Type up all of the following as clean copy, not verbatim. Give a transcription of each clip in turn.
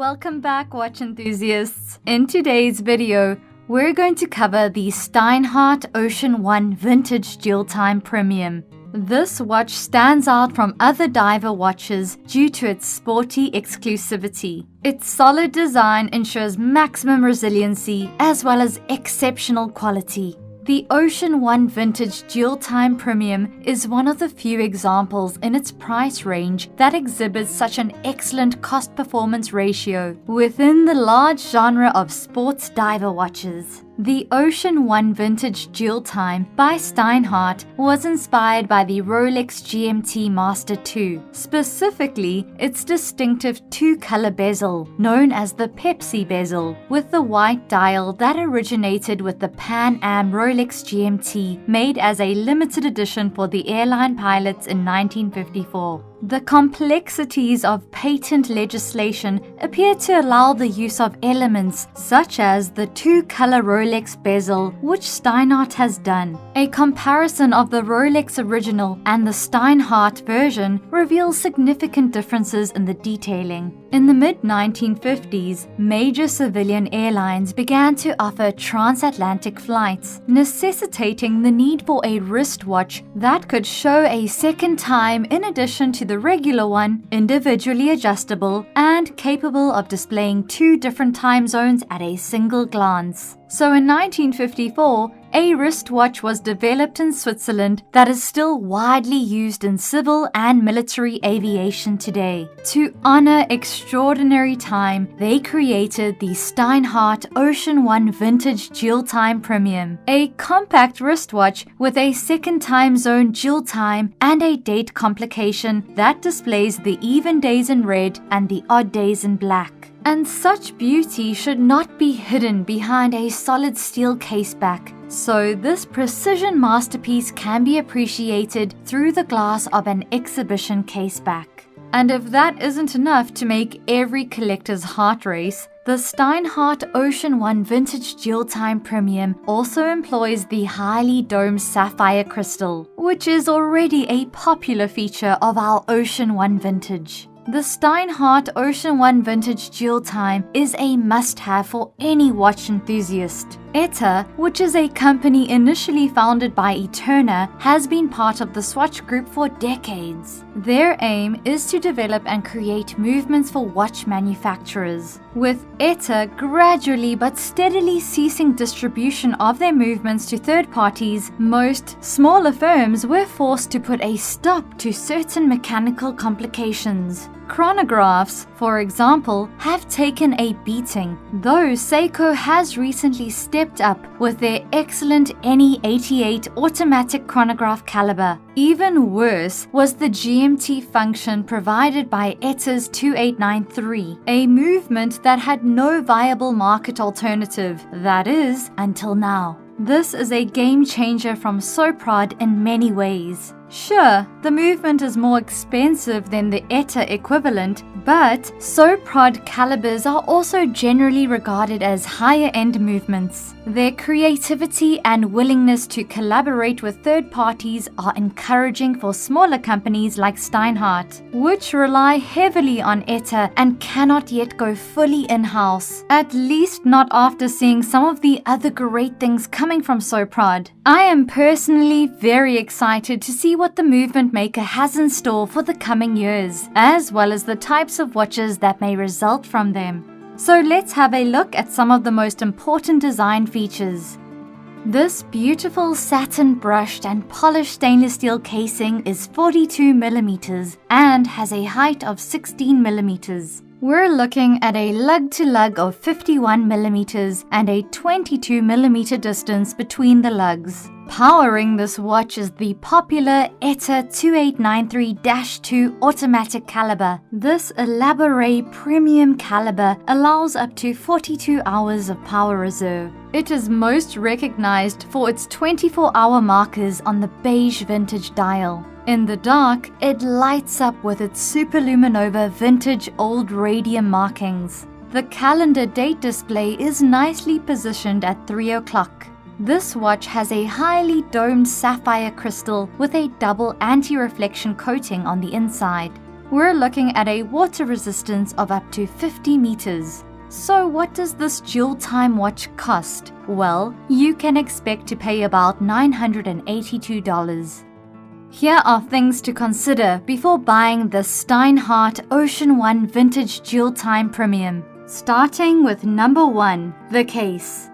Welcome back, watch enthusiasts. In today's video, we're going to cover the Steinhart Ocean 1 Vintage Dual Time Premium. This watch stands out from other diver watches due to its sporty exclusivity. Its solid design ensures maximum resiliency as well as exceptional quality. The Ocean 1 Vintage Dual Time Premium is one of the few examples in its price range that exhibits such an excellent cost-performance ratio within the large genre of sports diver watches. The Ocean 1 Vintage Dual Time by Steinhart was inspired by the Rolex GMT Master II, specifically its distinctive two-color bezel, known as the Pepsi bezel, with the white dial that originated with the Pan Am Rolex GMT, made as a limited edition for the airline pilots in 1954. The complexities of patent legislation appear to allow the use of elements such as the two-color Rolex bezel, which Steinhart has done. A comparison of the Rolex original and the Steinhart version reveals significant differences in the detailing. In the mid-1950s, major civilian airlines began to offer transatlantic flights, necessitating the need for a wristwatch that could show a second time in addition to the regular one, individually adjustable, and capable of displaying two different time zones at a single glance. So in 1954, a wristwatch was developed in Switzerland that is still widely used in civil and military aviation today. To honor extraordinary time, they created the Steinhart Ocean 1 Vintage Dual Time Premium, a compact wristwatch with a second time zone dual time and a date complication that displays the even days in red and the odd days in black. And such beauty should not be hidden behind a solid steel caseback, so this precision masterpiece can be appreciated through the glass of an exhibition caseback. And if that isn't enough to make every collector's heart race, the Steinhart Ocean 1 Vintage Dual Time Premium also employs the highly domed sapphire crystal, which is already a popular feature of our Ocean 1 Vintage. The Steinhart Ocean 1 Vintage Dual Time is a must-have for any watch enthusiast. ETA, which is a company initially founded by Eterna, has been part of the Swatch Group for decades. Their aim is to develop and create movements for watch manufacturers, with ETA gradually but steadily ceasing distribution of their movements to third parties. Most smaller firms were forced to put a stop to certain mechanical complications. Chronographs, for example, have taken a beating, though Seiko has recently stepped up with their excellent NE88 automatic chronograph caliber. Even worse was the GMT function provided by ETA's 2893, a movement that had no viable market alternative, that is, until now. This is a game changer from Soprod in many ways. Sure, the movement is more expensive than the ETA equivalent, but Soprod calibers are also generally regarded as higher-end movements. Their creativity and willingness to collaborate with third parties are encouraging for smaller companies like Steinhart, which rely heavily on ETA and cannot yet go fully in-house, at least not after seeing some of the other great things coming from Soprod. I am personally very excited to see what the movement maker has in store for the coming years, as well as the types of watches that may result from them. So let's have a look at some of the most important design features. This beautiful satin brushed and polished stainless steel casing is 42mm and has a height of 16mm. We're looking at a lug-to-lug of 51mm and a 22mm distance between the lugs. Powering this watch is the popular ETA 2893-2 automatic caliber. This elaborate premium caliber allows up to 42 hours of power reserve. It is most recognized for its 24-hour markers on the beige vintage dial. In the dark, it lights up with its superluminova vintage old radium markings. The calendar date display is nicely positioned at 3 o'clock. This watch has a highly domed sapphire crystal with a double anti-reflection coating on the inside. we're looking at a water resistance of up to 50 meters. So what does this dual time watch cost? Well, you can expect to pay about $982. Here are things to consider before buying the Steinhart Ocean 1 Vintage Dual Time Premium. Starting with number 1, the case.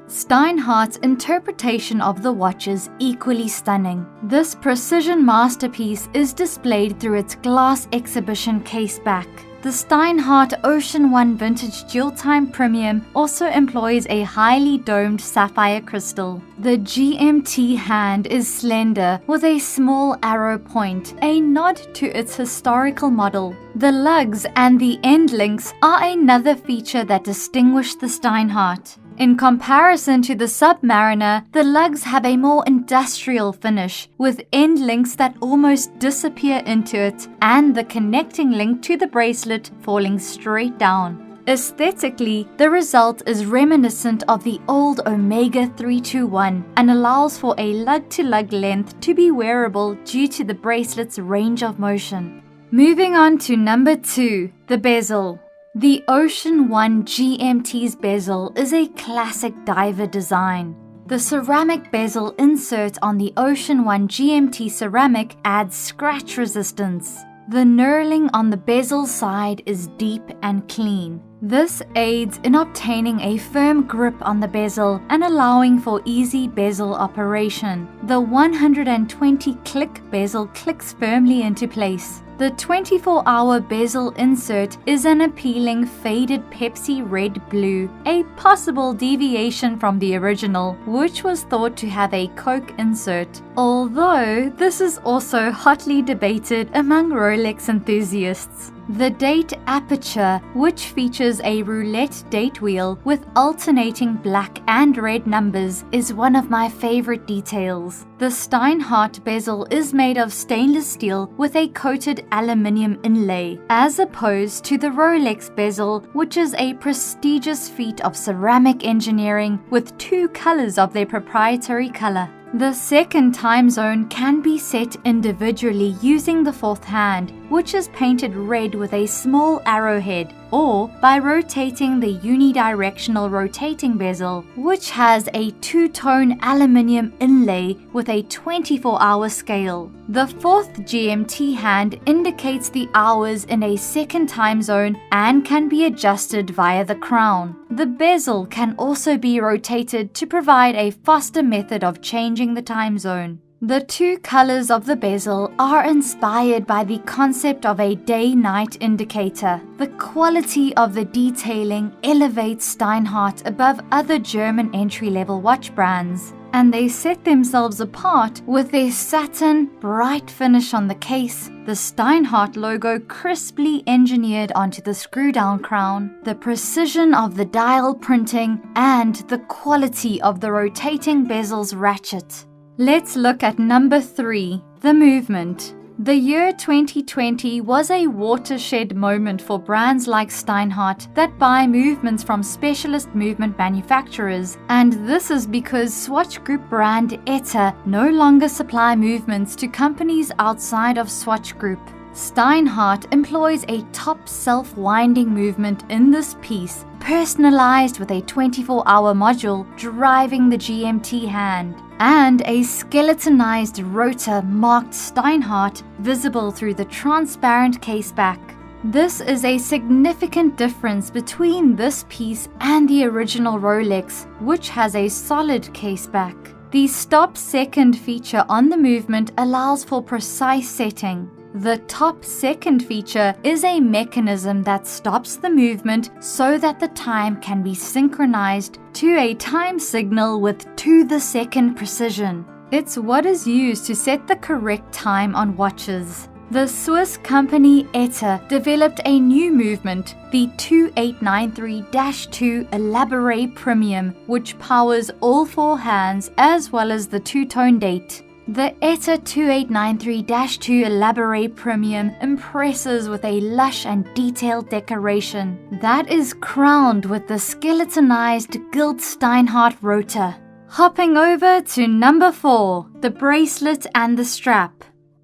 Steinhart's interpretation of the watch is equally stunning. This precision masterpiece is displayed through its glass exhibition case back. The Steinhart Ocean 1 Vintage Dual Time Premium also employs a highly domed sapphire crystal. The GMT hand is slender with a small arrow point, a nod to its historical model. The lugs and the end links are another feature that distinguish the Steinhart. In comparison to the Submariner, the lugs have a more industrial finish, with end links that almost disappear into it, and the connecting link to the bracelet falling straight down. Aesthetically, the result is reminiscent of the old Omega 321 and allows for a lug-to-lug length to be wearable due to the bracelet's range of motion. Moving on to number 2, the bezel. The Ocean 1 GMT's bezel is a classic diver design. The ceramic bezel insert on the Ocean 1 GMT ceramic adds scratch resistance. The knurling on the bezel side is deep and clean. This aids in obtaining a firm grip on the bezel and allowing for easy bezel operation. The 120-click bezel clicks firmly into place. The 24-hour bezel insert is an appealing faded Pepsi red-blue, a possible deviation from the original, which was thought to have a Coke insert, although this is also hotly debated among Rolex enthusiasts. The date aperture, which features a roulette date wheel with alternating black and red numbers, is one of my favorite details. The Steinhart bezel is made of stainless steel with a coated aluminium inlay, as opposed to the Rolex bezel, which is a prestigious feat of ceramic engineering with 2 colors of their proprietary color. The second time zone can be set individually using the fourth hand, which is painted red with a small arrowhead, or by rotating the unidirectional rotating bezel, which has a 2-tone aluminium inlay with a 24-hour scale. The fourth GMT hand indicates the hours in a second time zone and can be adjusted via the crown. The bezel can also be rotated to provide a faster method of changing the time zone. The 2 colors of the bezel are inspired by the concept of a day-night indicator. The quality of the detailing elevates Steinhart above other German entry-level watch brands, and they set themselves apart with their satin, bright finish on the case, the Steinhart logo crisply engineered onto the screw-down crown, the precision of the dial printing, and the quality of the rotating bezel's ratchet. Let's look at number 3, the movement. The year 2020 was a watershed moment for brands like Steinhart that buy movements from specialist movement manufacturers, and this is because Swatch Group brand ETA no longer supply movements to companies outside of Swatch Group. Steinhart employs a top self-winding movement in this piece, personalized with a 24-hour module driving the GMT hand, and a skeletonized rotor marked Steinhart visible through the transparent caseback. This is a significant difference between this piece and the original Rolex, which has a solid caseback. The stop second feature on the movement allows for precise setting. The top second feature is a mechanism that stops the movement so that the time can be synchronized to a time signal with to-the-second precision. It's what is used to set the correct time on watches. The Swiss company ETA developed a new movement, the 2893-2 Elaborate Premium, which powers all 4 hands as well as the 2-tone date. The ETA 2893-2 Elaborate Premium impresses with a lush and detailed decoration that is crowned with the skeletonized gilt Steinhart rotor. Hopping over to number 4, the bracelet and the strap.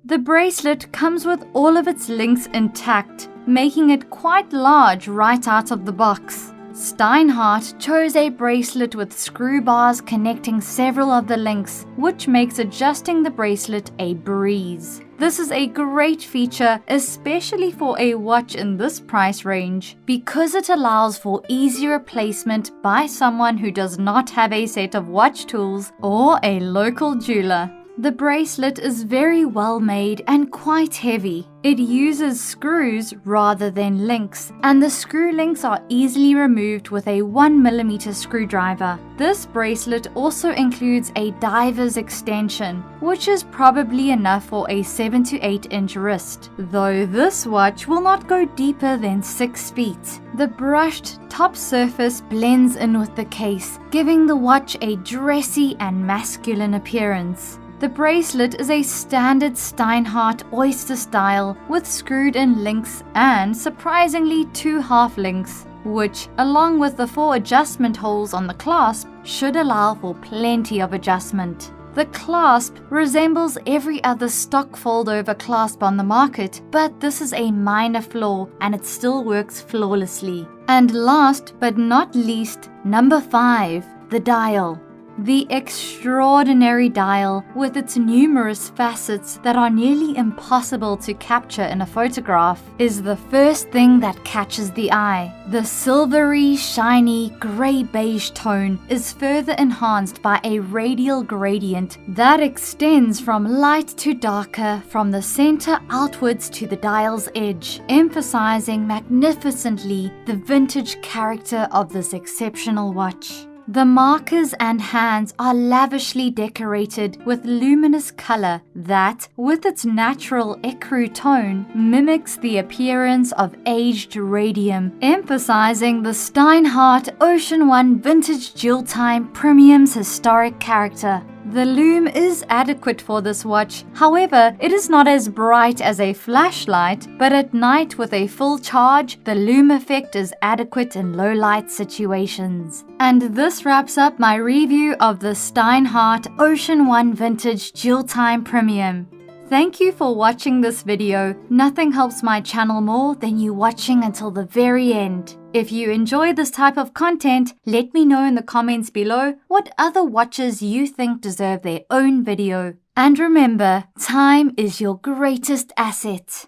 The bracelet comes with all of its links intact, making it quite large right out of the box. Steinhart chose a bracelet with screw bars connecting several of the links, which makes adjusting the bracelet a breeze. This is a great feature, especially for a watch in this price range, because it allows for easy replacement by someone who does not have a set of watch tools or a local jeweler. The bracelet is very well made and quite heavy. It uses screws rather than links, and the screw links are easily removed with a 1mm screwdriver. This bracelet also includes a diver's extension, which is probably enough for a 7 to 8 inch wrist, though this watch will not go deeper than 6 feet. The brushed top surface blends in with the case, giving the watch a dressy and masculine appearance. The bracelet is a standard Steinhart oyster style with screwed-in links and, surprisingly, 2 half links, which, along with the 4 adjustment holes on the clasp, should allow for plenty of adjustment. The clasp resembles every other stock fold-over clasp on the market, but this is a minor flaw and it still works flawlessly. And last but not least, number 5, the dial. The extraordinary dial, with its numerous facets that are nearly impossible to capture in a photograph, is the first thing that catches the eye. The silvery, shiny, gray-beige tone is further enhanced by a radial gradient that extends from light to darker from the center outwards to the dial's edge, emphasizing magnificently the vintage character of this exceptional watch. The markers and hands are lavishly decorated with luminous color that, with its natural ecru tone, mimics the appearance of aged radium, emphasizing the Steinhart Ocean One Vintage Jewel Time Premium's historic character. The lume is adequate for this watch, however, it is not as bright as a flashlight, but at night with a full charge, the lume effect is adequate in low light situations. And this wraps up my review of the Steinhart Ocean One Vintage Jewel Time Premium. Thank you for watching this video. Nothing helps my channel more than you watching until the very end. If you enjoy this type of content, let me know in the comments below what other watches you think deserve their own video. And remember, time is your greatest asset.